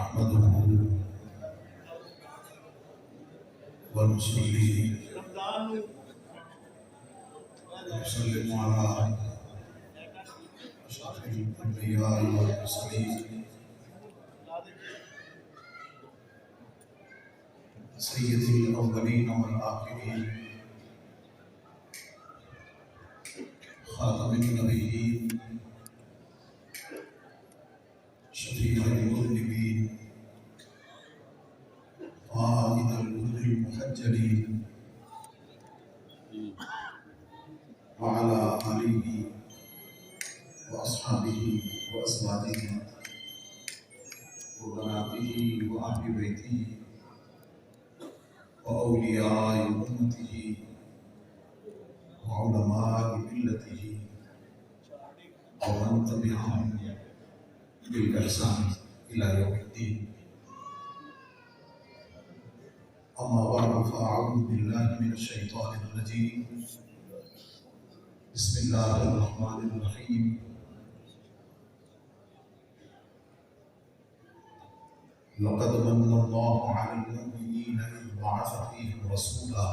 نحمده ونصلي ونسلم على أشرف الأنبياء والمرسلين سيد الأولين والآخرين خاتم النبيين شفيع المذنبين قائد الغر المحجلين وعلى آله وأصحابه وأزواجه وبناته وأهل بيته وأولياء أمته وعلماء ملته ومن تبعهم بالإحسان إلى يوم الدين. أما بعد فأعوذ بالله من الشيطان الرجيم. بسم الله الرحمن الرحيم. لقد من الله على المؤمنين إذ بعث فيهم رسولا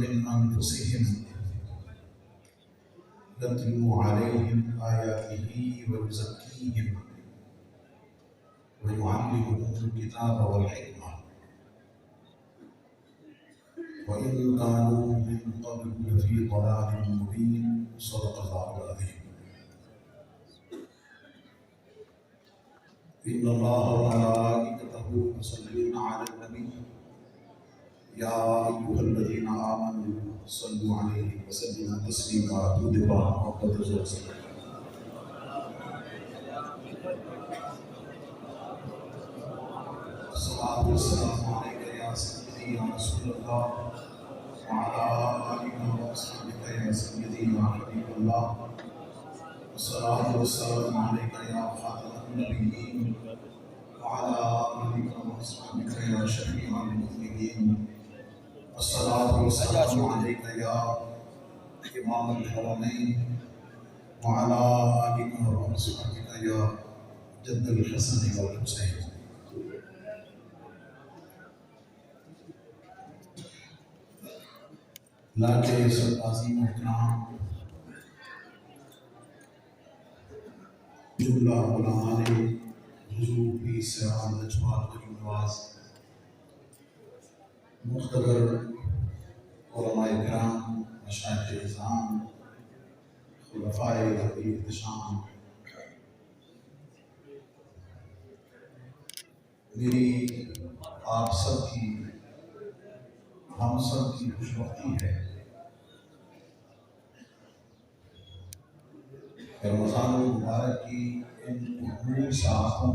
من أنفسهم يتلو عليهم آياته ويزكيهم ويعلمهم الكتاب والحكمة وإن كانوا من قبل لفي ضلال مبين. صدق الله العظيم. إن الله وملائكته يصلون على النبي يا أيها الذين آمنوا صلوا عليه وسلموا تسليما. تودبا وقد زوجت الصلاة والسلام عليك يا سيدي يا رسول الله وعلى آلك وأصحابك يا سيدي يا حبيب الله. الصلاة والسلام عليك يا خاتم النبيين وعلى آلك وأصحابك يا شفيع المذنبين. الصلاة والسلام عليك يا إمام الحرمين وعلى آلك وأصحابك يا جد الحسن والحسين. لاکے سرتازی محترام جملہ علماء حضور کی سیاحت نجوات کی نواز مختبر علماء کرام مشائخ اعظام خلفائے ذوی احتشام، میری آپ سب کی ہم سب کی خوشبختی ہے کہ رمضان المبارک کی ان پوری ساعتوں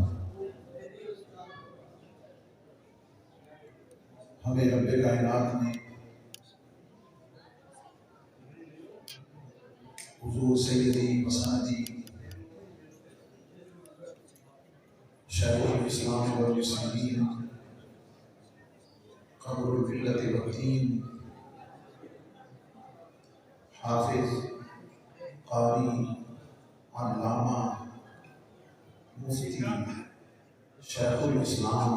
ہمیں رب کائنات نے حضور سیدی مساجی شیخ الاسلام والمسلمین قمر الملت والدین حافظ قاری علامہ مفتی شیخ الاسلام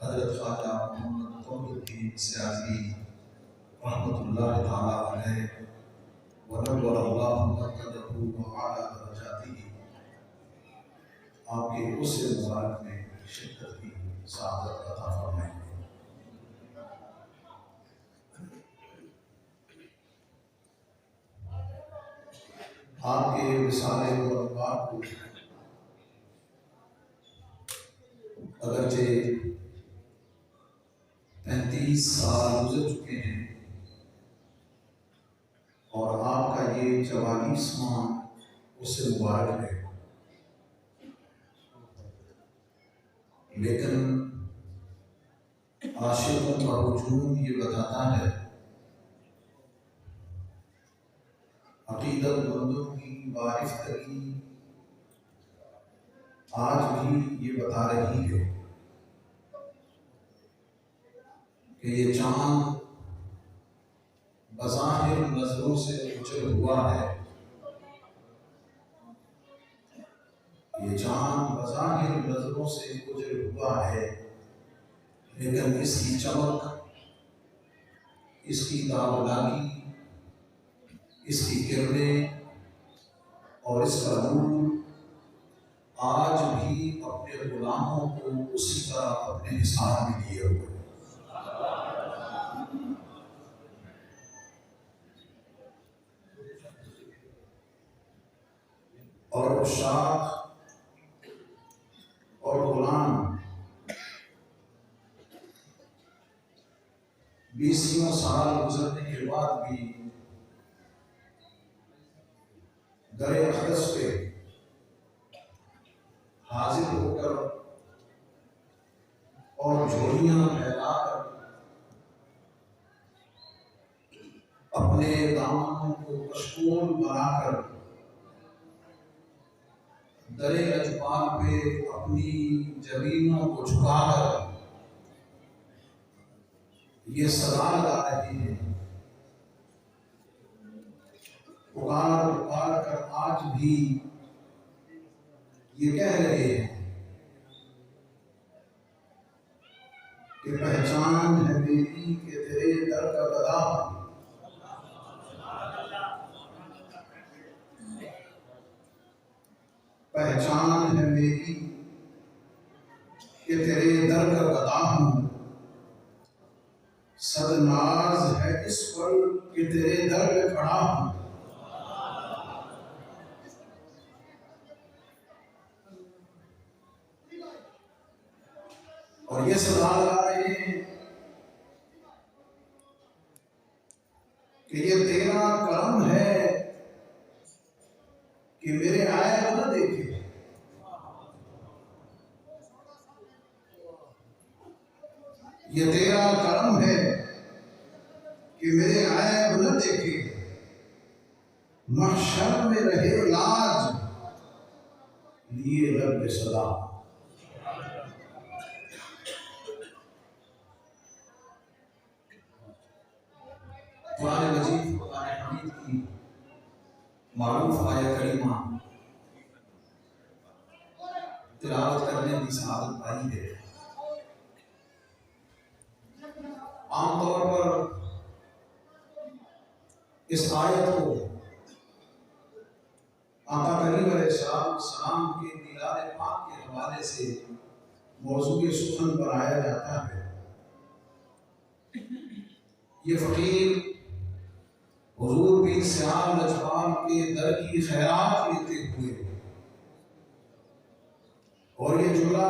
حضرت خواجہ محمد تقی الدین سیاسی رحمۃ اللہ تعالی علیہ ونور اللہ مرقدہ وعلی درجاتہ آپ کے اس مبارک میں شرکت کی سعادت عطا فرمائیں. آپ کے وصال مبارک کو اگرچہ 35 سال گزر چکے ہیں اور آپ کا یہ 44واں اس سے مبارک ہے، لیکن عاشقوں کا ہجوم یہ بتاتا ہے، عقیدت مندوں کی وارفتگی آج بھی یہ بتا رہی ہے کہ یہ چاند بظاہر نظروں سے اجل ہوا ہے یہ جان بظاہر نظروں سے گزر ہوا ہے، لیکن اس کی چمک، اس کی تابلاگی، اس کی کرنیں اور اس کا نور آج بھی اپنے غلاموں کو اسی طرح اپنے نثار میں لیے ہوئے ہیں۔ اور عشاق اور غلام 20 سال گزرنے کے بعد بھی در اقدس پہ حاضر ہو کر اور جھولیاں پھیلا کر اپنے دامنوں کو مشغول بنا کر در لجپال پہ اپنی جبینوں کو جھکا کر یہ صدا لگا رہے ہیں، پکار پکار کر آج بھی یہ کہہ رہے ہیں کہ پہچان ہے میری کہ تیرے در کا گدا ہوں، پہچان ہے میری کہ تیرے در کا گدا ہوں، صد ناز ہے اس پر کہ تیرے در پہ کھڑا ہوں۔ اور یہ صدا لگا رہے ہیں کہ یہ تیرا کرم ہے کہ میرے عیب نہ دیکھے، یہ تیرا کرم ہے کہ میرے عیب نہ دیکھے، محشر میں رہے لاج لیے رب صدا۔ قرآن مجید قرآن حمید کی معروف آیت کریمہ تلاوت کرنے کی سعادت پائی ہے۔ عام طور پر اس آیت کو آقا کریم علیہ السلام کے میلاد پاک کے حوالے سے موضوع سخن بنایا جاتا ہے۔ یہ فقیر حضور پیر سیال لجپال کے در کی خیرات لیتے ہوئے اور یہ جملہ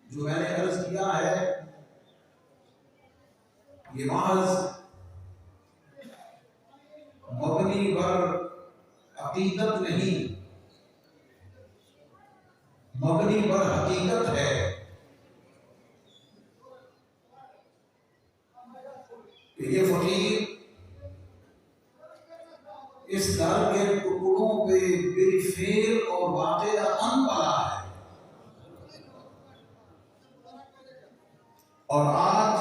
جو میں نے عرض کیا ہے یہ محض مبنی بر عقیدت نہیں، مبنی بر حقیقت ہے کہ یہ فقیر اس در کے ٹکڑوں پہ بالفعل اور واقعتاً پلا ہے، اور آج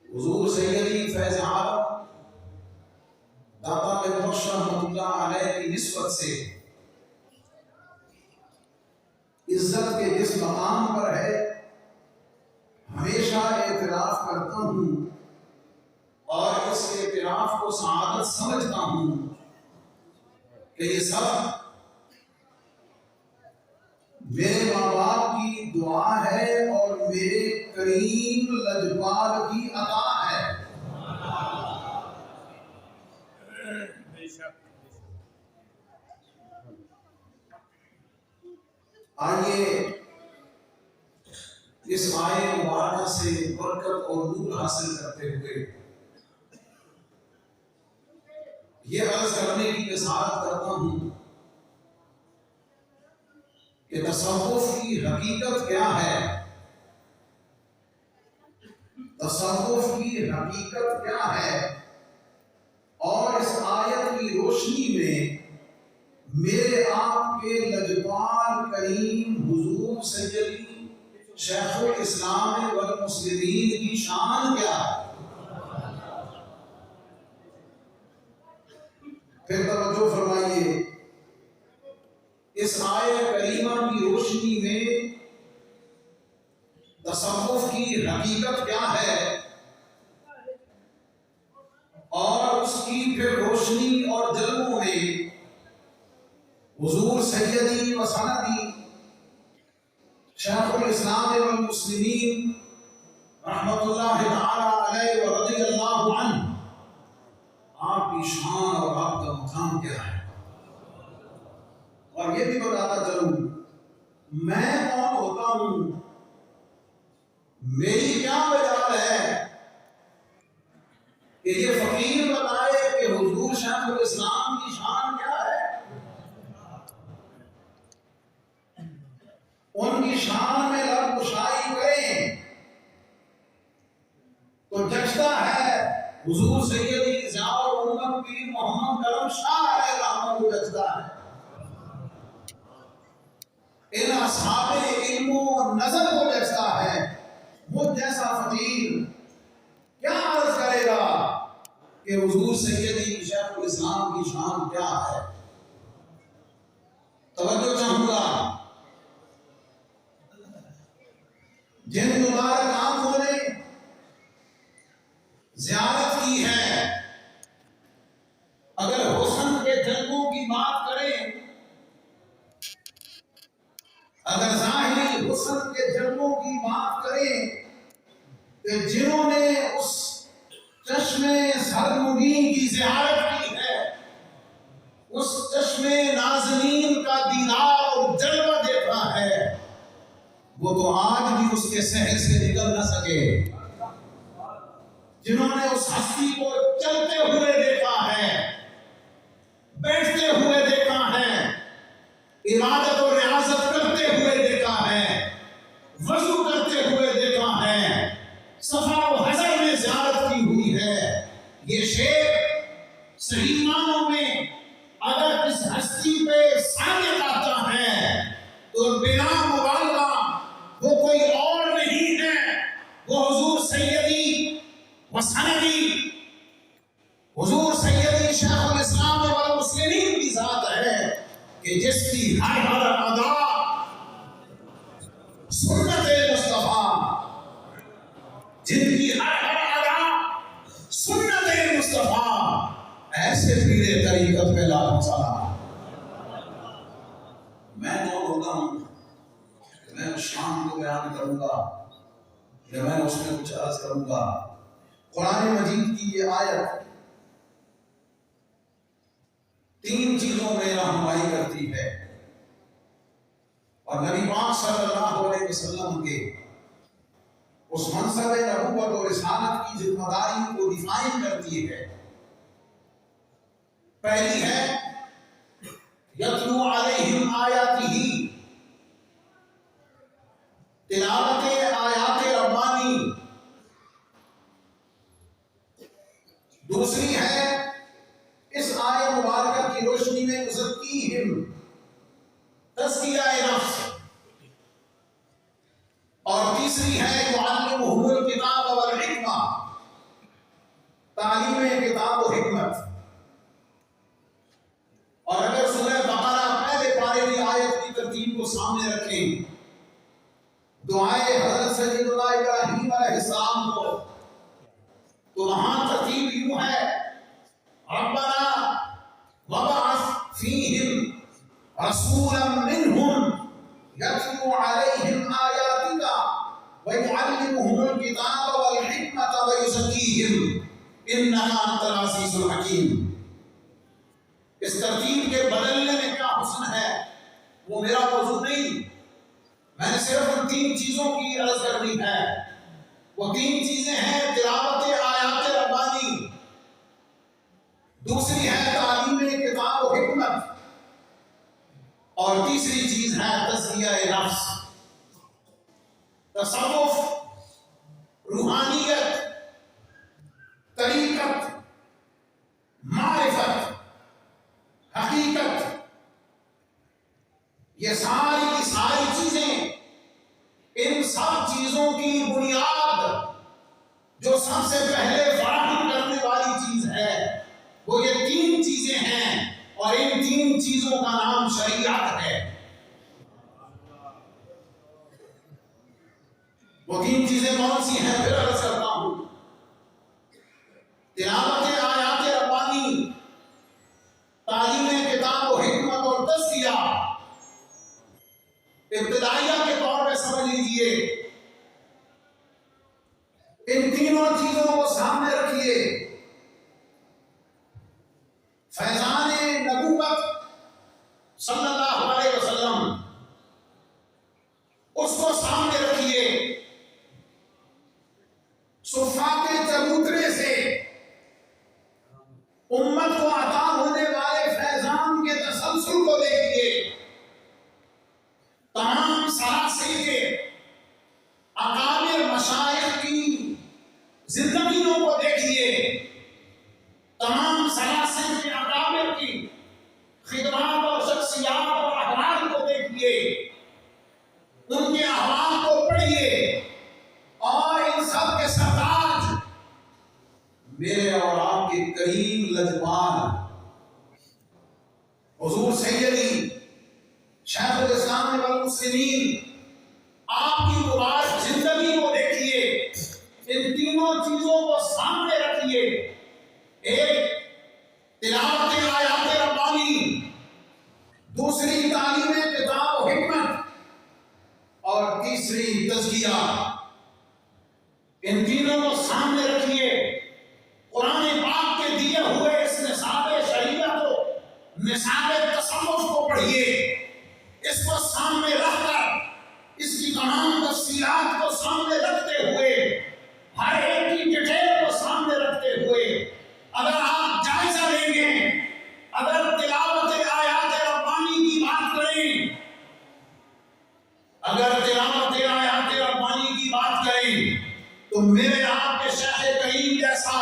حضور سیدی فیض عالم داتا بخش رحمۃ اللہ علیہ کی نسبت سے عزت کے جس مقام پر ہے، ہمیشہ اعتراف کرتا ہوں اور اس اعتراف کو سعادت سمجھتا ہوں کہ یہ سب میرے ماں باپ کی دعا ہے اور میرے کریم لجپال کی عطا ہے۔ آئیے اس آئے مبارکہ سے برکت اور نور حاصل کرتے ہوئے یہ عرض کرنے کی جسارت کرتا ہوں کہ تصوف کی حقیقت کیا ہے، تصوف کی حقیقت کیا ہے، اور اس آیت کی روشنی میں میرے آپ کے لجپال کریم حضور سیدی شیخ الاسلام والمسلمین کی شان کیا ہے۔ پھر توجہ فرمائیے اس آیہ کریمہ کی روشنی میں تصوف کی حقیقت کیا ہے اور اس کی پھر روشنی اور جلووں میں حضور سیدی و سندی شیخ الاسلام والمسلمین رحمت اللہ تعالی علیہ و رضی اللہ عنہ آپ کی شان اور آپ کا مقام کیا ہے، اور یہ بھی بتاتا چلوں میں کون ہوتا ہوں، میری کیا مجال ہے کہ یہ فقیر بتائے کہ حضور شیخ الاسلام کی شان کیا ہے۔ ان کی شان میں لب کشائی کریں تو جچتا ہے حضور سیدی ضیاء الامت پیر محمد کرم شاہ علیہ الرحمہ کو جچتا ہے۔ ان اصحاب علم و نظر کو جچتا ہے۔ مجھ جیسا فقیر کیا عرض کرے گا کہ حضور سیدی شیخ الاسلام کی شان کیا ہے۔ توجہ چاہوں گا، جن مبارک آنکھوں نے زیارت کی ہے، اگر حسن کے جلووں کی بات کریں، اگر ظاہری حسن کے جلووں کی بات کریں کہ جنہوں نے اس چشمے سرمگین کی زیارت کی ہے، اس چشمے نازنین کا دیدار اور جلوہ دیکھا ہے، وہ تو آج بھی اس کے سحر سے نکل نہ سکے۔ جنہوں نے اس ہستی کو چلتے ہوئے دیکھا ہے، بیٹھتے ہوئے دیکھا ہے، عبادت و ریاضت کرتے ہوئے دیکھا ہے، وضو کرتے ہوئے دیکھا ہے، صفا و حضر میں زیارت کی ہوئی ہے، یہ شیخ صحیح معنوں میں اگر اس ہستی پہ صادق آتا ہے تو بنا مبالغہ وہ کوئی اور نہیں ہے، وہ حضور سیدی و سندی حضور سیدی شیخ الاسلام والمسلمین کی ذات ہے کہ جس کی ہر ہر ادا سنت مصطفیٰ، جن کی ہر ہر ادا سنت مصطفیٰ، ایسے پیر طریقت پہ لاکھوں سلام۔ میں کون ہوتا ہوں کہ میں اس شان کو بیان کروں گا یا میں اس میں کچھ عرض کروں گا۔ قرآن مجید کی یہ آیت تین چیزوں میں رہنمائی کرتی ہے، اور نبی پاک صلی اللہ علیہ وسلم کے اس منصب نبوت اور رسالت کی ذمہ داری کو ڈیفائن کرتی ہے۔ پہلی ہے یتلو علیہم آیاتہ، تلاوت آیات ربانی۔ دوسری ہے اس آیت مبارکہ کی روشنی میں یزکیہم، تزکیہ نفس، اور تیسری ہے یعلمہم الکتاب والحکمہ، تعلیم کتاب و حکمت۔ اور اگر سورہ بقرہ پہلے پارے کی آیت کی ترتیب کو سامنے رکھیں، دعائے حضرت سیدنا ابراہیم علیہ السلام کو، تو وہاں ترتیب یوں ہے، ربنا وبعث فیہم رسولا منہم یتلو علیہم آیاتک ویعلمہم الکتاب والحکمۃ ویزکیہم انک انت العزیز الحکیم۔ اس ترتیب کے بدلنے میں کیا حسن ہے وہ میرا موضوع نہیں، میں نے صرف ان تین چیزوں کی عرض کرنی ہے۔ وہ تین چیزیں ہیں تلاوت آیات ربانی، دوسری ہے تعلیم کتاب و حکمت، اور تیسری چیز ہے تزکیہ نفس۔ تصوف، روحانیت، طریقت، معرفت، حقیقت، یہ ساری کی ساری چیزیں، ان سب چیزوں کی بنیاد جو سب سے پہلے فراہم کرنے والی چیز ہے وہ یہ تین چیزیں ہیں، اور ان تین چیزوں کا نام شریعت ہے۔ وہ تین چیزیں کون سی ہیں پھر عرض کرتا ہوں. تلاوت آیات ربانی، تعلیم کتاب و حکمت اور تزکیہ. ابتدائیہ کے طور پہ سمجھ لیجئے ان تینوں چیزوں کو سامنے رکھیے. فیضان نبوت صلی اللہ علیہ وسلم اس کو سامنے رکھیے. صفات چبوترے سے امت کو عطا ہونے والے فیضان کے تسلسل کو دیکھیے. تمام سلاسل کے اکابر مشائخ کی زندگیوں کو دیکھیے. تمام سلاسل کے اکابر کی خدمات اور شخصیات اور احوال کو دیکھیے. ان کے احوال کو پڑھیے اور ان سب کے سرتاج میرے اور آپ کے کریم لجپال حضور سیدی شیخ الاسلام والمسلمین، آپ کی مبارک زندگی کو دیکھیے. ان تینوں چیزوں کو سامنے رکھیے. ایک تلاوت آیات ربانی، دوسری تعلیم کتاب و حکمت، اور تیسری تزکیہ. ان تینوں کو سامنے رکھیے. قرآن پاک کے دیے ہوئے اس نصاب شریعت کو، نصاب تصوف کو پڑھیے. اس کو سامنے رکھ کر اس کی تمام تفصیلات کو سامنے رکھتے ہوئے، ہر ایک کی ڈیٹیل کو سامنے رکھتے ہوئے اگر آپ جائزہ لیں گے، اگر تلاوت آیات ربانی کی بات کریں، اگر تلاوت آیات ربانی کی بات کریں تو میرے آپ کے شیخ کریم جیسا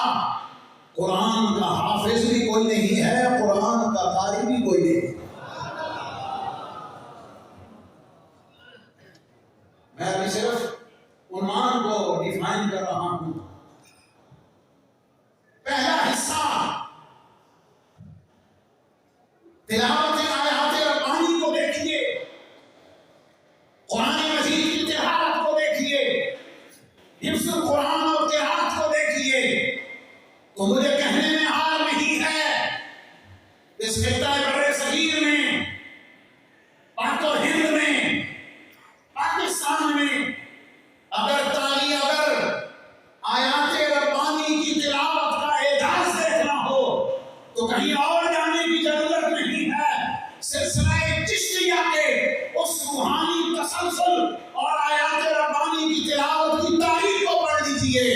قرآن کا حافظ بھی کوئی نہیں ہے، قرآن کا قاری بھی کوئی نہیں ہے. میں ابھی صرف عنوان کو ڈیفائن کر رہا ہوں. پہلا حصہ تلاوت آیات ربانی کو دیکھیے، قرآن مجید کی تلاوت کو دیکھیے، حفظ قرآن اور قرات کو دیکھیے. تو مجھے کہنے میں حال نہیں ہے اس خطہ بر صغیر میں، پاک و ہند میں، پاکستان میں اگر آیات ربانی کی تلاوت کا اعجاز دیکھنا ہو تو کہیں اور جانے کی ضرورت نہیں ہے. سلسلہ چشتیہ کے اس روحانی تسلسل اور آیات ربانی کی تلاوت کی تاریخ کو پڑھ لیجئے.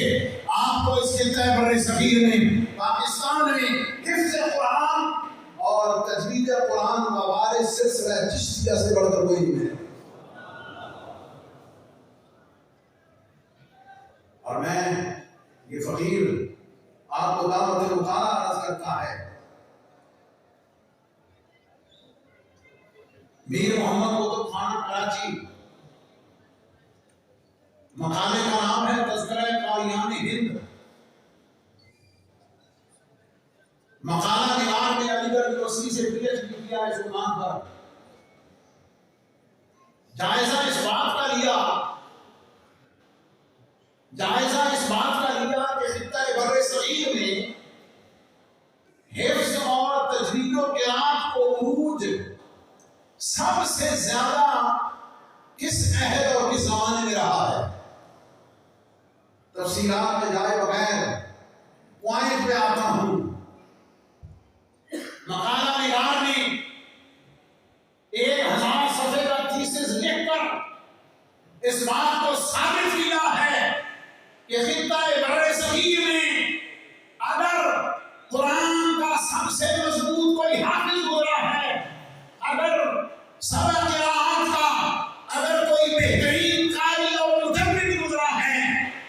آپ کو اس خطہ بر صغیر میں، پاکستان میں حفظ قرآن اور تجوید قرآن کا وارث سلسلہ چشتیہ سے بڑھ کر کوئی نہیں ہے. اور میں یہ فقیر آپ کو دعوت مطالعہ عرض کرتا ہے. میر محمد قطب خان کراچی، مقالے کا نام ہے تذکرہ قاریان ہند. مقالہ نگار نے علی گڑھ یونیورسٹی سے پی ایچ ڈی کیا اس عنوان پر. جائزہ اس بات کا لیا کہ خطہ بر صغیر میں حفظ اور تجوید و قرات کو عروج سب سے زیادہ کس عہد اور کس زمانے میں رہا ہے. تفصیلات میں جائے بغیر پوائنٹ پہ آتا ہوں. مقالہ نگار نے 1000 صفحے کا تھیسس لکھ کر اس بات کو ثابت کیا ہے کہ خطہ بر صغیر میں اگر قرآن کا سب سے مضبوط کوئی حافظ گزرا ہے، اگر سبع قراءات کا اگر کوئی بہترین قاری اور مجوید گزرا ہے،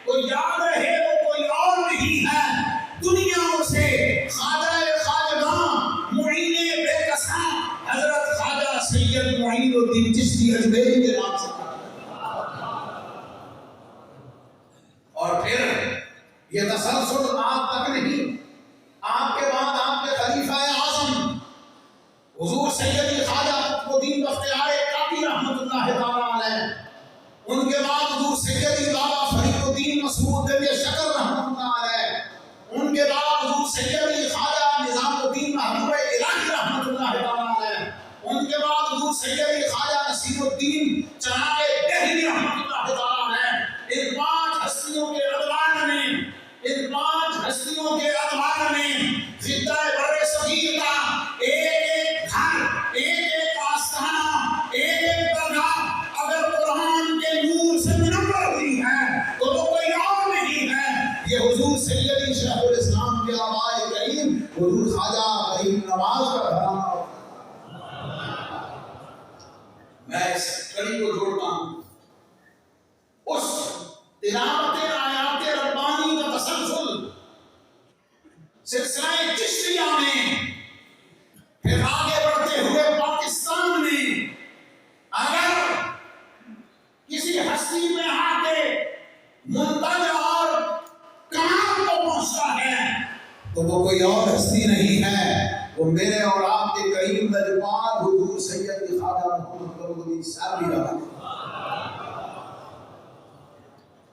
تو یاد رہے وہ کوئی اور نہیں ہے، دنیا اسے خواجہ خواجگاں معین بے کساں حضرت خواجہ سید معین الدین چشتی اجمیری کے نام سے. اور پھر یہ تسلسل آپ تک نہیں، آپ کے بعد آپ کے خلیفہ اعظم حضور سیدی خواجہ قطب الدین بختیار کاکی رحمۃ اللہ تعالی علیہ، ان کے بعد حضور سیدی بابا سیدی خواجہ نصیر الدین چناب دہلی رحمۃ اللہ تعالیٰ ہے، ان 5 ہستیوں کے ادوار میں، ان 5 ہستیوں کے ادوار میں خطہ بر صغیر کا ایک گھر، ایک آستانہ، ایک درگاہ اگر قرآن کے نور سے منور ہوئی ہے تو وہ کوئی اور نہیں ہے، یہ حضور سیدی شیخ الاسلام کے آباء کریم حضور خواجہ کریم نواز کا گھرانہ۔ میں اس کڑی کو جوڑتا ہوں اس تلاوت آیات ربانی کا تسلسل سلسلہ چشتیہ میں، پھر آگے بڑھتے ہوئے پاکستان میں اگر کسی ہستی میں آ کے منتج اور کمال کو پہنچتا ہے تو وہ کوئی اور ہستی نہیں ہے، وہ میرے اور آپ کے کریم لجپال حضور سیدی خواجہ محمد فرید صاحب رحمۃ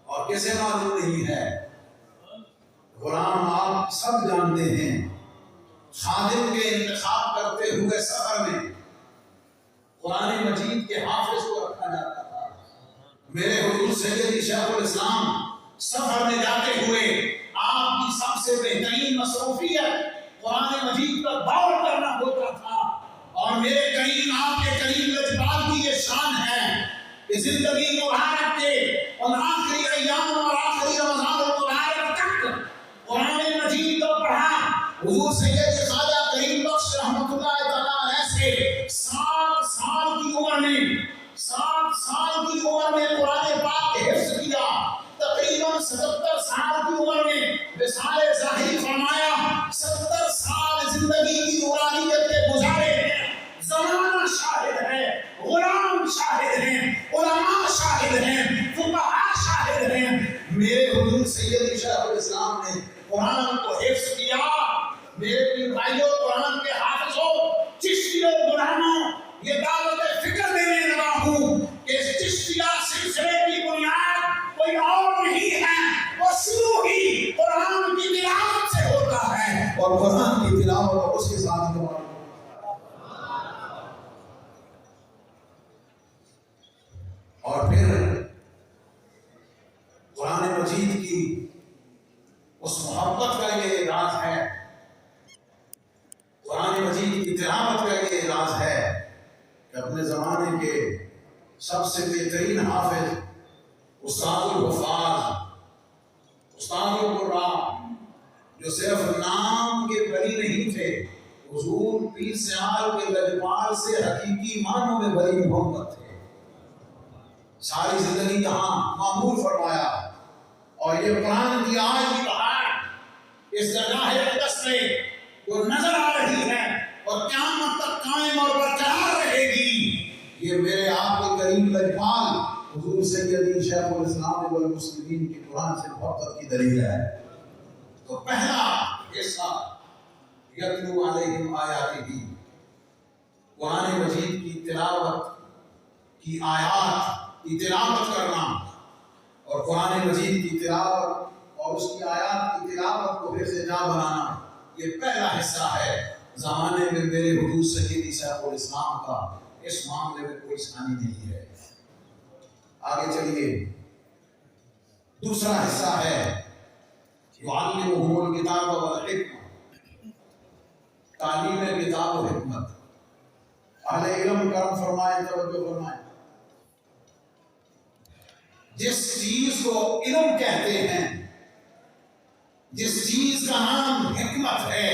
اور کسے معلوم نہیں ہے، غلام آپ سب جانتے ہیں، خادم کے انتخاب کرتے ہوئے سفر میں قرآن مجید کے حافظ کو رکھا جاتا تھا۔ میرے حضور سیدی شیخ الاسلام سفر میں جاتے ہوئے آپ کی سب سے بہترین مصروفیت قرآن مجید پر دور کرنا ہوتا تھا، اور میرے کریم آپ کے کریم لجپال کی یہ شان ہے کہ زندگی مبارک کے ان آخری ایام اور آخری رمضان المبارک تک قرآن مجید کو پڑھا۔ حضور سیدی خواجہ کریم بخش رحمۃ اللہ تعالیٰ علیہ سے 7 سال کی عمر میں قرآن پاک حفظ کیا، تقریباً 77 سال کی عمر میں وصال ظاہری فرمایا، 70 سال زندگی کی نورانیت کے گزارے ہیں۔ زمانہ شاہد ہے، غلام شاہد ہیں، علماء شاہد ہیں، فقہاء شاہد ہیں، میرے حضور سیدی شیخ الاسلام نے قرآن کو حفظ کیا۔ میرے پیر بھائیوں، قرآن کے حافظوں، چشتیوں، غلاموں، یہ دعوت فکر دینے لگا ہوں کہ اس چشتیہ سلسلے کی بنیاد کوئی اور نہیں ہے، وہ شروع ہی قرآن کی تلاوت سے ہوتا ہے، اور قرآن کی تلاوت اس کے ساتھ جو اور پھر قرآن مجید کی اس محبت کا یہ راز ہے، قرآن مجید کی تلاوت کا یہ راز ہے کہ اپنے زمانے کے سب سے بہترین حافظ، استاد الحفاظ، استاد القراء، جو صرف نام کے بری نہیں تھے، حضور پیر سیال کے لجپال سے حقیقی معنوں میں بری محبت تھے، ساری زندگی یہاں معمور فرمایا، اور یہ قرآن کی آج کی بہار اس درگاہ اقدس میں جو نظر آ رہی ہے اور قیامت تک قائم اور برقرار رہے گی، یہ میرے آپ کے کریم لجپال حضور سیدی شیخ الاسلام والمسلمین کی قرآن سے محبت کی دلیل ہے۔ تو پہلا حصہ یتلو علیہم آیاتہ، قرآن مجید کی تلاوت کی آیات کی تلاوت کرنا، اور قرآن مجید کی تلاوت اور اس کی آیات کی تلاوت کو حفظ جا بنانا، یہ پہلا حصہ ہے۔ زمانے میں میرے حضور سیدی شیخ الاسلام کا اس معاملے میں کوئی ثانی نہیں ہے۔ آگے چلیے، دوسرا حصہ ہے یعلمہم الکتاب والحکمہ، تعلیم کتاب و حکمت۔ اہل علم کرم فرمائیں، توجہ فرمائیں، جس چیز کو علم کہتے ہیں، جس چیز کا نام حکمت ہے،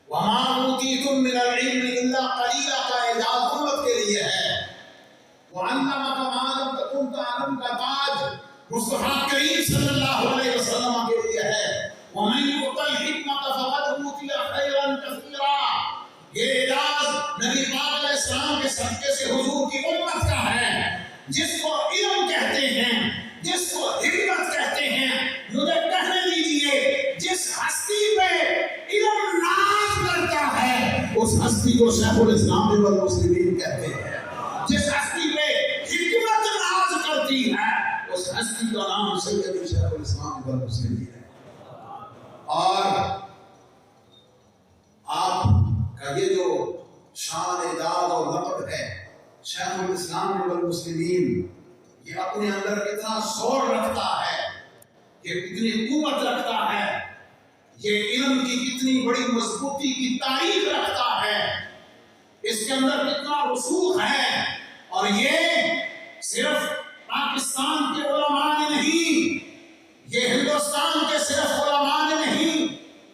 وَمَا أُوتِيتُم مِّنَ الْعِلْمِ إِلَّا قَلِيلًا کا اعزاز امت کے لیے ہے، وَعَلَّمَكَ مَا لَمْ تَكُن تَعْلَمُ کا تاج مصطفیٰ کریم صلی اللہ علیہ وسلم کے لیے ہے، وَمَن يُؤْتَ الْحِكْمَةَ فَقَدْ أُوتِيَ خَيْرًا كَثِيرًا، یہ اعزاز نبی پاک علیہ السلام کے صدقے سے حضور کی امت کا ہے۔ جس کو علم کہتے ہیں، جس کو حکمت کہتے ہیں، مجھے کہنے دیجئے جس ہستی پہ علم ناز کرتا ہے اس ہستی کو شیخ الاسلام والمسلمین کہتے ہیں، جس ہستی پہ حکمت ناز کرتی ہے اس ہستی کا نام سیدی شیخ الاسلام والمسلمین ہے۔ اور آپ کا یہ جو شان اعزاز اور لقب ہے، والمسلمین یہ اپنے اندر کتنا زور رکھتا ہے، یہ کتنی قوت رکھتا ہے، یہ علم کی کتنی بڑی مضبوطی کی تاریخ رکھتا ہے، اس کے اندر کتنا رسوخ ہے. اور یہ صرف پاکستان کے علماء نے نہیں، یہ ہندوستان کے صرف علماء نے نہیں،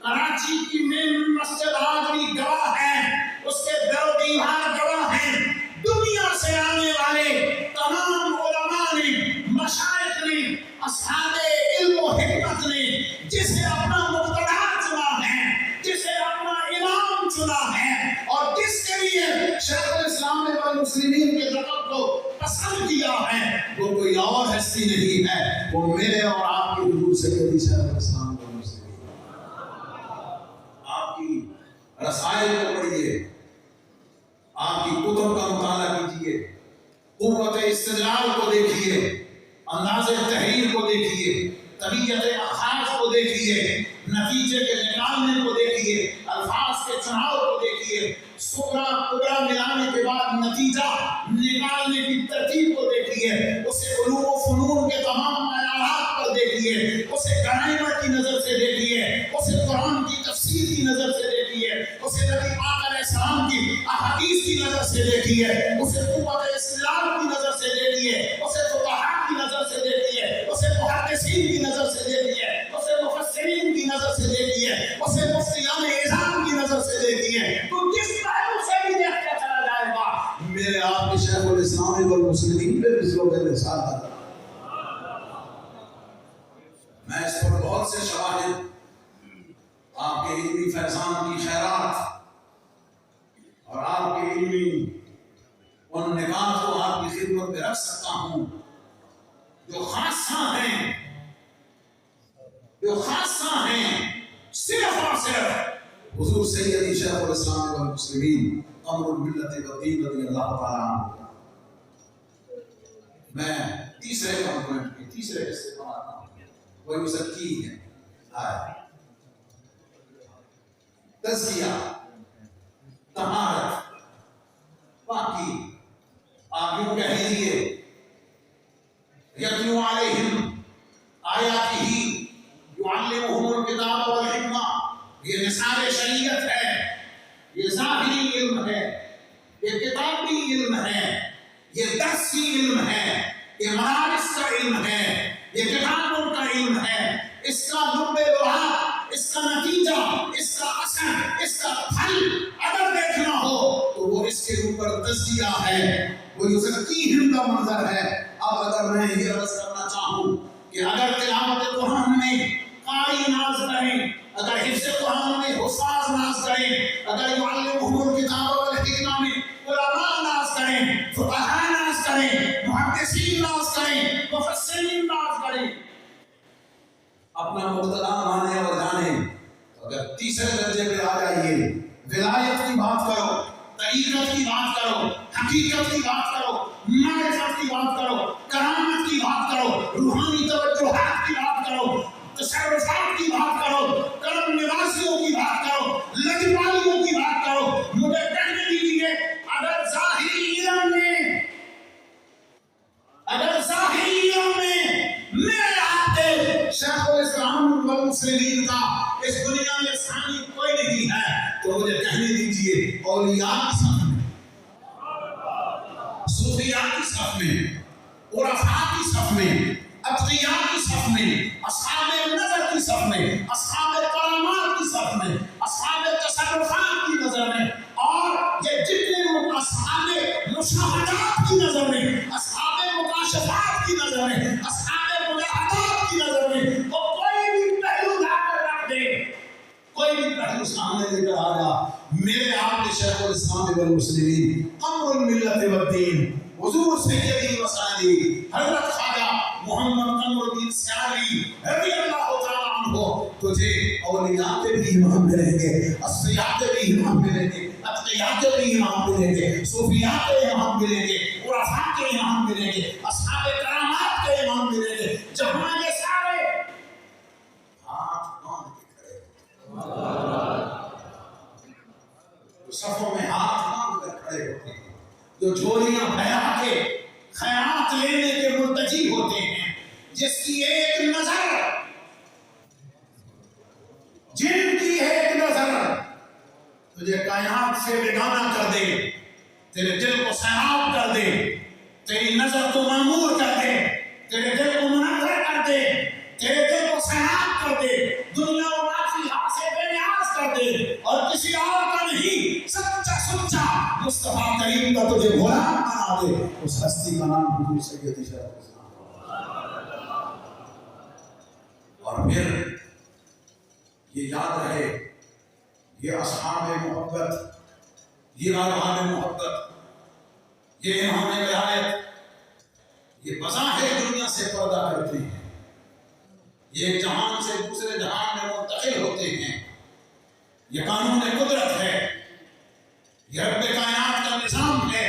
کراچی کی مین مسجد آج بھی گواہ ہے، اس کے در و دیوار گواہ ہیں، دنیا سے آنے والے تمام علماء نے، مشائخ نے، اصحاب علم و حکمت نے جسے اپنا مقتدا چنا ہے، جسے اپنا امام چنا ہے، اور جس کے لیے شیخ الاسلام والمسلمین کے لقب کو پسند کیا ہے، وہ کوئی اور ہستی نہیں ہے، وہ میرے اور آپ کے حضور سید شیخ الاسلام والمسلمین. آپ کی رسائل کو پڑھیے، آپ کی کتب کا مطالعہ کیجیے، قوت استدلال کو دیکھیے، انداز تحریر کو دیکھیے، طبیعت اخاذ کو دیکھیے، نتیجے کے نکالنے کو دیکھیے، الفاظ کے چناؤ کو دیکھیے، سغرا کبرا ملانے کے بعد نتیجہ نکالنے کی ترتیب کو دیکھیے، اسے علوم و فنون کے تمام معیارات پر دیکھیے، اسے گرامر کی نظر سے دیکھیے، اسے قرآن کی تفسیر کی نظر سے دیکھیے، اسے نبی پاک علیہ السلام کی احادیث کی نظر سے دیکھیے، اسے قوت استدلال کی نظر سے دیکھیے، اسے فقہاء کی نظر سے دیکھیے، اسے محدثین کی نظر سے دیکھیے، اسے مفسرین کی نظر سے دیکھیے، اسے مفتیان اعظام کی نظر سے دیکھیے. تو جس پہلو سے بھی دیکھتا چلا جائے گا، میرے آپ کے شیخ الاسلام والمسلمین پہ مثلوں کے مثال ہے. میں اس پر بہت سے شواہد، آپ کے علمی فیضان کی خیرات اور آپ کے علمی ان نکات کو آپ کی خدمت میں رکھ سکتا ہوں جو خاصہ ہیں صرف اور صرف حضور سیدی شیخ الاسلام والمسلمین قمر الملت والدین رضی اللہ تعالیٰ عنہ. میں تیسرے کمپوننٹ کی تیسرے حصے پر آتا ہوں، وہی مزکی ہے. تزکیہ، طہارت، پاکی. آپ یوں کہہ لیجیے یتلو علیہم آیاتہ یعلمہم الکتاب والحکمہ. یہ نثار شریعت ہے، یہ ظاہری علم ہے، یہ کتابی علم ہے، یہ درسی علم ہے، یہ مدارس کا علم ہے، یہ کتابوں کا علم ہے. اس کا لب لعاب، اس کا نتیجہ، اس کا اثر، اس کا پھل اگر دیکھنا ہو تو وہ اس کے اوپر تزکیہ ہے، وہ یزکیہم کا منظر ہے. اب اگر میں یہ عرض کرنا چاہوں کہ اگر تلاوت قرآن میں قاری ناز کریں، اگر حفظ قرآن میں حفاظ ناز کریں، اگر یعلمہم الکتاب والحکمہ میں علماء ناز کریں، فقہاء ناز کریں، محدثین ناز کریں، مفسرین ناز کریں، اپنا مقتدا مانے اور جانے، اگر تیسرے درجے پہ آ جائیے، ولایت کی بات کرو، طریقت کی بات کرو، حقیقت کی بات کرو، معرفت کی بات کرو، کرامت کی بات کرو، روحانی توجہات کی بات کرو، تصرفات کی بات کرو، کرم نوازیوں کی بات کرو، لجپالیوں کی بات کرو، مجھے کہنے دیجیے اگر ظاہری علم میں میرے آپ کے شیخ الاسلام والمسلمین کا اس دنیا میں ثانی کوئی نہیں ہے تو مجھے کہنے دیجیے اولیاء کی صف میں، صوفیاء کی صف میں، عرفاء کی صف میں، اتقیاء کی صف میں، اصحاب نظر کی صف میں، اصحاب کرامات کی صف میں، اصحاب تصرفات کی نظر میں، اور یہ جتنے لوگ اصحاب مشاہدات کی نظر میں، اصحاب مکاشفات کی نظر میں، اصحاب ملاحظات کی نظر میں، تو کوئی بھی پہلو لا کر رکھ دے، کوئی بھی پہلو سامنے لے کر آ جا، میرے آپ کے شیخ الاسلام والمسلمین قمر الملت والدین حضور سیدی وسانی حضرت خواجہ محمد قمر الدین سیالوی رضی اللہ تعالیٰ عنہ تجھے اولیاء کے بھی امام ملیں گے، اصفیاء کے بھی امام ملیں گے، اتقیاء کے بھی امام ملیں گے، صوفیاء کے امام ملیں گے، عرفاء کے امام ملیں گے، اصحاب کرامات کے امام ملیں گے. جہاں یہ سارے ہاتھ باندھ کے کھڑے صفوں میں ہاتھ باندھ کر کھڑے ہوتے ہیں، جو جھولیاں پھیلا کے خیرات لینے کے ملتجی ہوتے ہیں، جس کی ایک نظر، جن کی ایک نظر تجھے کائنات سے بیگانہ کر دے، تیرے دل کو سیراب کر دے، تیری نظر کو معمور کر دے، تیرے دل کو منور کر دے، تیرے دل کو سیراب کر دے، دنیا و آخرت سے بے نیاز کر دے، اور کسی اور کا نہیں، سچا سچا مصطفیٰ کریم کا تجھے غلام بنا دے، اس ہستی کا نام حضور سید شرف اسلام۔ اور پھر یہ یاد رہے، یہ اصحاب محبت، یہ ارباب محبت، یہ امام ولایت، یہ بظاہر دنیا سے پردہ کرتے ہیں، یہ ایک جہان سے دوسرے جہان میں منتقل ہوتے ہیں، یہ قانون قدرت ہے، یہ رب کائنات کا نظام ہے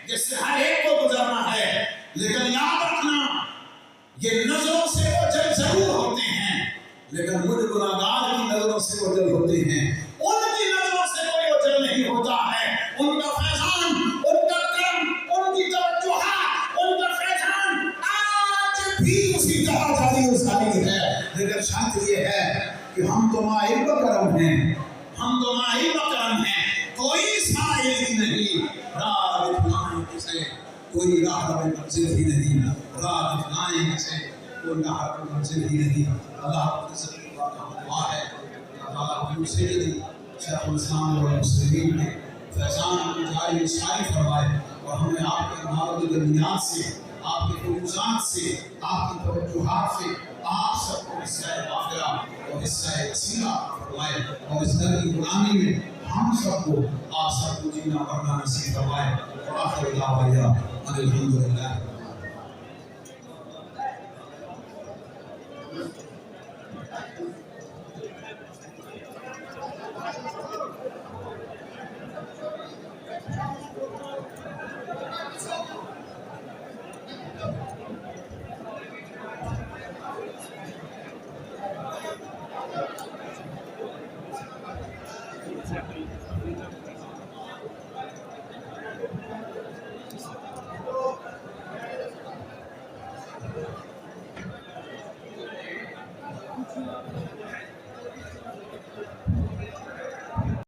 جس سے ہر ایک کو گزرنا ہے، لیکن یاد رکھنا یہ نظروں سے اوجھل ضرور ہوتے ہیں، لیکن مجھ گناہگار کی نظروں سے اوجھل ہوتے ہیں، ان کی نظروں سے کوئی اوجھل نہیں ہوتا ہے، ان کا فیضان، ان کا کرم، ان کی توجہات، ان کا فیضان آج بھی اسی طرح جاری و ساری ہے، لیکن شرط یہ ہے کہ ہم تو مائل کرم ہیں، ہم تو مائل کرم ہیں، کوئی سائل ہی نہیں، راہ دکھلائیں کسے، کوئی راہ منزل ہی نہیں، راہ دکھلائیں کسے، کوئی راہ منزل ہی نہیں۔ اللہ کی عزت کا دعا ہے، اللہ سیدی شیخ الاسلام والمسلمین نے فیضان کو جاری و ساری فرمائے، اور ہمیں آپ کے معارض درمیان سے، آپ کے فروزات سے، آپ کی توجہات سے آپ سب کو حصہ غافرہ اور حصہ وسیلہ فرمائے، اور اس در کی غلامی میں ہم سب کو، آپ سب کو جینا مرنا نصیب فرمائے، اور آخر دعوانا ان الحمدللہ۔ Exactly.